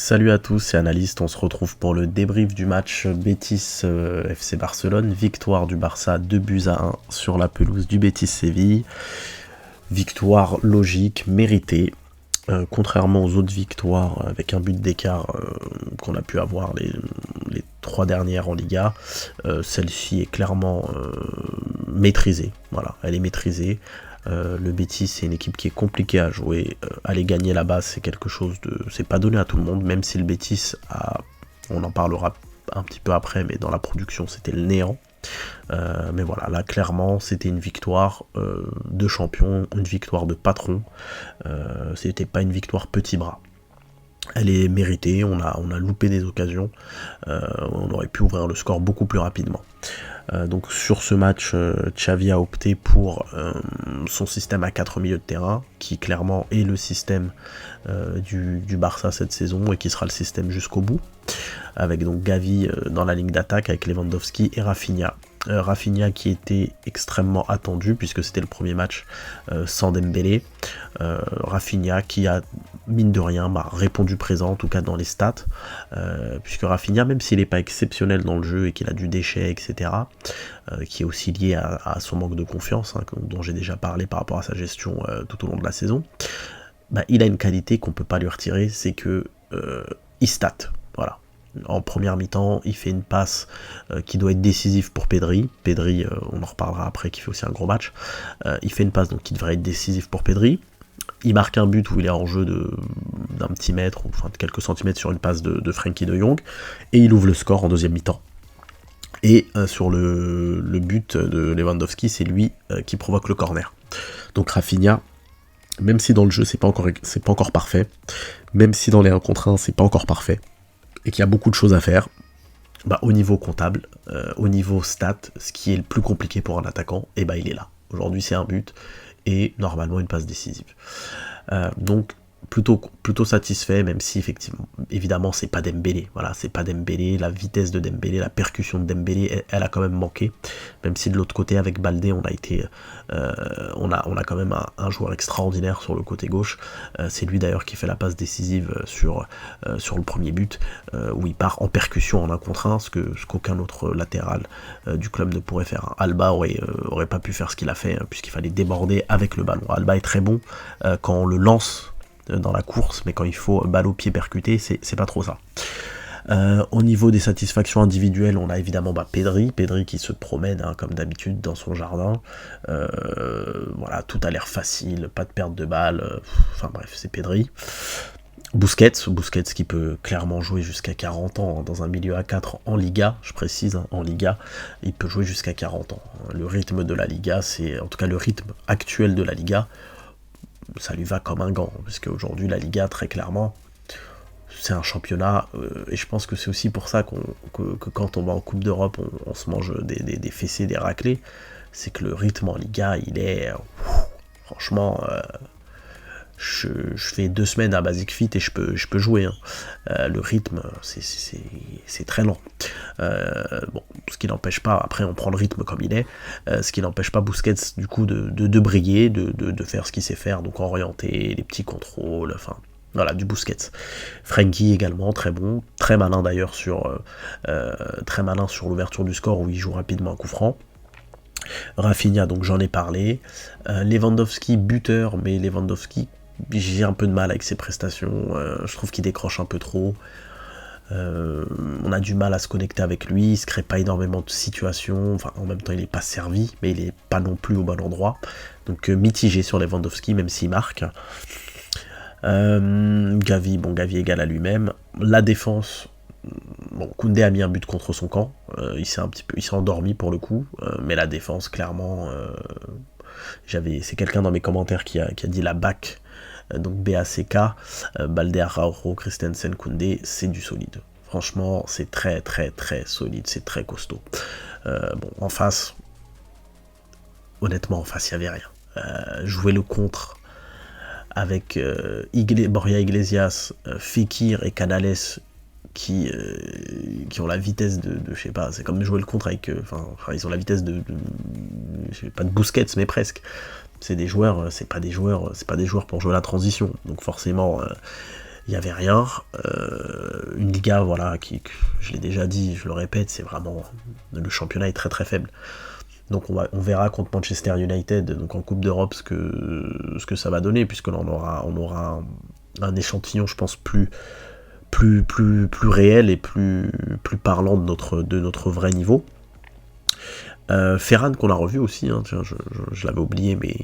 Salut à tous, c'est Analyste, on se retrouve pour le débrief du match Betis FC Barcelone, victoire du Barça 2-1 sur la pelouse du Betis Séville, victoire logique, méritée, contrairement aux autres victoires avec un but d'écart qu'on a pu avoir les trois dernières en Liga, celle-ci est clairement maîtrisée, voilà, elle est maîtrisée. Le Betis, c'est une équipe qui est compliquée à jouer. Aller gagner là-bas, c'est quelque chose de. C'est pas donné à tout le monde, même si le Betis a. On en parlera un petit peu après, mais dans la production, c'était le néant. Mais voilà, là, clairement, c'était une victoire de champion, une victoire de patron. C'était pas une victoire petit bras. Elle est méritée, on a loupé des occasions. On aurait pu ouvrir le score beaucoup plus rapidement. Donc sur ce match, Xavi a opté pour son système à 4 milieux de terrain, qui clairement est le système du Barça cette saison et qui sera le système jusqu'au bout, avec donc Gavi dans la ligne d'attaque avec Lewandowski et Rafinha. Rafinha qui était extrêmement attendu puisque c'était le premier match sans Dembélé. Rafinha qui a mine de rien répondu présent en tout cas dans les stats, puisque Rafinha, même s'il n'est pas exceptionnel dans le jeu et qu'il a du déchet etc, qui est aussi lié à son manque de confiance, dont j'ai déjà parlé par rapport à sa gestion tout au long de la saison, il a une qualité qu'on peut pas lui retirer, c'est que il stat, voilà. En première mi-temps, il fait une passe qui doit être décisive pour Pedri. Pedri, on en reparlera après, qui fait aussi un gros match. Il fait une passe donc qui devrait être décisive pour Pedri. Il marque un but où il est en jeu d'un petit mètre, ou enfin de quelques centimètres sur une passe de Frenkie de Jong. Et il ouvre le score en deuxième mi-temps. Et sur le but de Lewandowski, c'est lui qui provoque le corner. Donc Rafinha, même si dans le jeu c'est pas encore parfait, même si dans les 1 contre 1 c'est pas encore parfait, et qu'il y a beaucoup de choses à faire, au niveau comptable, au niveau stat, ce qui est le plus compliqué pour un attaquant, il est là. Aujourd'hui c'est un but, et normalement une passe décisive. Donc plutôt satisfait, même si évidemment c'est pas Dembélé, voilà, c'est pas Dembélé, la vitesse de Dembélé, la percussion de Dembélé, elle a quand même manqué, même si de l'autre côté avec Baldé on a quand même un joueur extraordinaire sur le côté gauche, c'est lui d'ailleurs qui fait la passe décisive sur le premier but, où il part en percussion en 1 contre 1, ce qu'aucun autre latéral du club ne pourrait faire. Alba aurait pas pu faire ce qu'il a fait, puisqu'il fallait déborder avec le ballon. Alba est très bon quand on le lance dans la course, mais quand il faut balle au pied percuté, c'est pas trop ça. Au niveau des satisfactions individuelles, on a évidemment Pedri qui se promène comme d'habitude dans son jardin. Voilà, tout a l'air facile, pas de perte de balle, enfin bref, c'est Pedri. Busquets qui peut clairement jouer jusqu'à 40 ans dans un milieu à 4 en Liga, je précise, en Liga, il peut jouer jusqu'à 40 ans. Le rythme de la Liga, en tout cas le rythme actuel de la Liga, ça lui va comme un gant, parce qu'aujourd'hui la Liga, très clairement, c'est un championnat, et je pense que c'est aussi pour ça que quand on va en Coupe d'Europe, on se mange des fessées, des raclés, c'est que le rythme en Liga, il est... franchement... je fais 2 semaines à Basic Fit et je peux jouer. Le rythme, c'est très lent. Ce qui n'empêche pas, après on prend le rythme comme il est, ce qui n'empêche pas Busquets du coup de briller, de faire ce qu'il sait faire, donc orienter, les petits contrôles, enfin voilà, du Busquets. Frenkie également, très bon, très malin d'ailleurs sur l'ouverture du score où il joue rapidement un coup franc. Rafinha, donc j'en ai parlé. Lewandowski, buteur, mais Lewandowski, j'ai un peu de mal avec ses prestations, je trouve qu'il décroche un peu trop, on a du mal à se connecter avec lui, il se crée pas énormément de situations, enfin en même temps il n'est pas servi, mais il n'est pas non plus au bon endroit, donc mitigé sur Lewandowski, même s'il marque. Gavi égale à lui-même. La défense, Koundé a mis un but contre son camp, il s'est endormi pour le coup, mais la défense clairement, c'est quelqu'un dans mes commentaires qui a dit la BAC, donc BACK, Balde, Araujo, Christensen, Koundé, c'est du solide. Franchement, c'est très très très solide, c'est très costaud. En face, honnêtement, il n'y avait rien. Jouer le contre avec Borja Iglesias, Fekir et Canales qui ont la vitesse de je sais pas, c'est comme jouer le contre avec, ils ont la vitesse je sais pas de Busquets, mais presque. C'est des joueurs, c'est pas des joueurs pour jouer la transition. Donc forcément, il n'y avait rien. Une Liga, voilà, je l'ai déjà dit, je le répète, c'est vraiment... Le championnat est très très faible. Donc on verra contre Manchester United, donc en Coupe d'Europe, ce que ça va donner, puisque là on aura un échantillon, je pense, plus réel et plus parlant de notre vrai niveau. Ferran qu'on a revu aussi, hein, tiens, je l'avais oublié, mais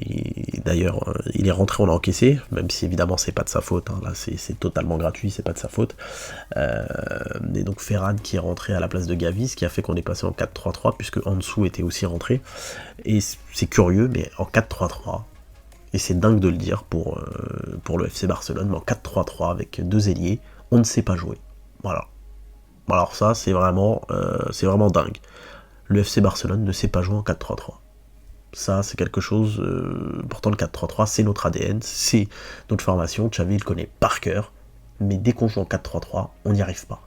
d'ailleurs il est rentré, on l'a encaissé, même si évidemment c'est pas de sa faute, hein, là c'est totalement gratuit, c'est pas de sa faute. Et donc Ferran qui est rentré à la place de Gavi, ce qui a fait qu'on est passé en 4-3-3, puisque en dessous était aussi rentré. Et c'est curieux, mais en 4-3-3, et c'est dingue de le dire pour le FC Barcelone, mais en 4-3-3 avec deux ailiers, on ne sait pas jouer. Voilà. Alors ça c'est vraiment dingue. Le FC Barcelone ne sait pas jouer en 4-3-3. Ça, c'est quelque chose... pourtant, le 4-3-3, c'est notre ADN, c'est notre formation. Xavi le connaît par cœur. Mais dès qu'on joue en 4-3-3, on n'y arrive pas.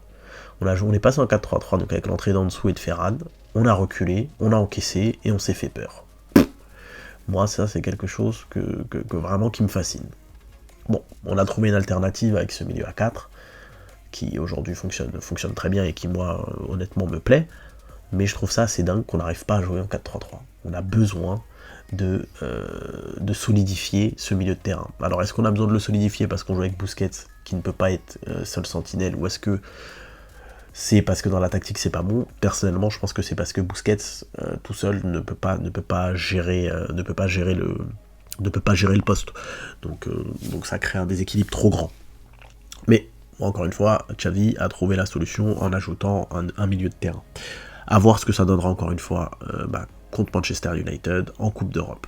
On est passé en 4-3-3, donc avec l'entrée d'en dessous et de Ferran. On a reculé, on a encaissé, et on s'est fait peur. Moi, ça, c'est quelque chose que vraiment qui me fascine. Bon, on a trouvé une alternative avec ce milieu à 4, qui aujourd'hui fonctionne très bien et qui, moi, honnêtement, me plaît. Mais je trouve ça assez dingue qu'on n'arrive pas à jouer en 4-3-3. On a besoin de solidifier ce milieu de terrain. Alors est-ce qu'on a besoin de le solidifier parce qu'on joue avec Busquets, qui ne peut pas être seul sentinelle, ou est-ce que c'est parce que dans la tactique c'est pas bon? Personnellement, je pense que c'est parce que Busquets tout seul ne peut pas gérer le poste. Donc ça crée un déséquilibre trop grand. Mais encore une fois, Xavi a trouvé la solution en ajoutant un milieu de terrain. À voir ce que ça donnera encore une fois contre Manchester United en Coupe d'Europe.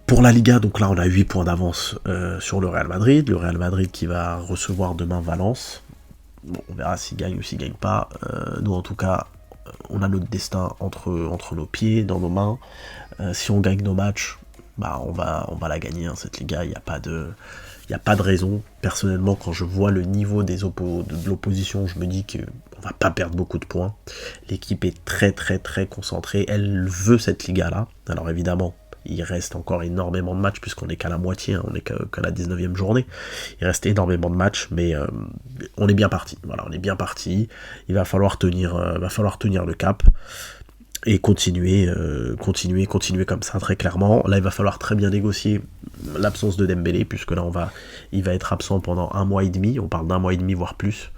Pour la Liga, donc là on a 8 points d'avance sur le Real Madrid. Le Real Madrid qui va recevoir demain Valence. Bon, on verra s'il gagne ou s'il gagne pas. Nous en tout cas, on a notre destin entre nos pieds, dans nos mains. Si on gagne nos matchs, on va la gagner, hein, cette Liga. Il n'y a pas de raison. Personnellement, quand je vois le niveau de l'opposition, je me dis qu'on va pas perdre beaucoup de points. L'équipe est très très très concentrée. Elle veut cette Liga-là. Alors évidemment, il reste encore énormément de matchs, puisqu'on n'est qu'à la moitié, hein, on n'est qu'à la 19e journée. Il reste énormément de matchs, mais on est bien parti. Voilà, on est bien parti. Il va falloir tenir le cap. Et continuer comme ça, très clairement. Là, il va falloir très bien négocier l'absence de Dembélé, puisque là, il va être absent pendant 1 mois et demi. On parle d'1 mois et demi, voire plus.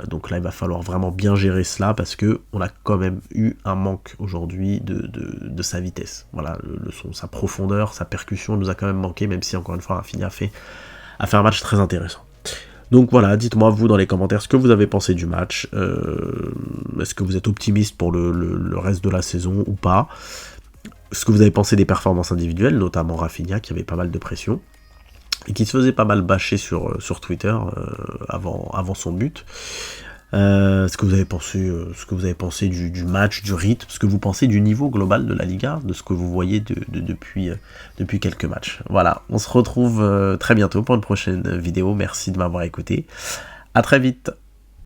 Donc là, il va falloir vraiment bien gérer cela, parce que on a quand même eu un manque aujourd'hui de sa vitesse. Voilà, sa profondeur, sa percussion nous a quand même manqué, même si, encore une fois, Rafinha a fait un match très intéressant. Donc voilà, dites-moi vous dans les commentaires ce que vous avez pensé du match. Est-ce que vous êtes optimiste pour le reste de la saison ou pas? Ce que vous avez pensé des performances individuelles, notamment Rafinha qui avait pas mal de pression et qui se faisait pas mal bâcher sur Twitter avant son but. Ce que vous avez pensé du match, du rythme, ce que vous pensez du niveau global de la Liga, de ce que vous voyez depuis quelques matchs. Voilà, on se retrouve très bientôt pour une prochaine vidéo. Merci de m'avoir écouté. À très vite.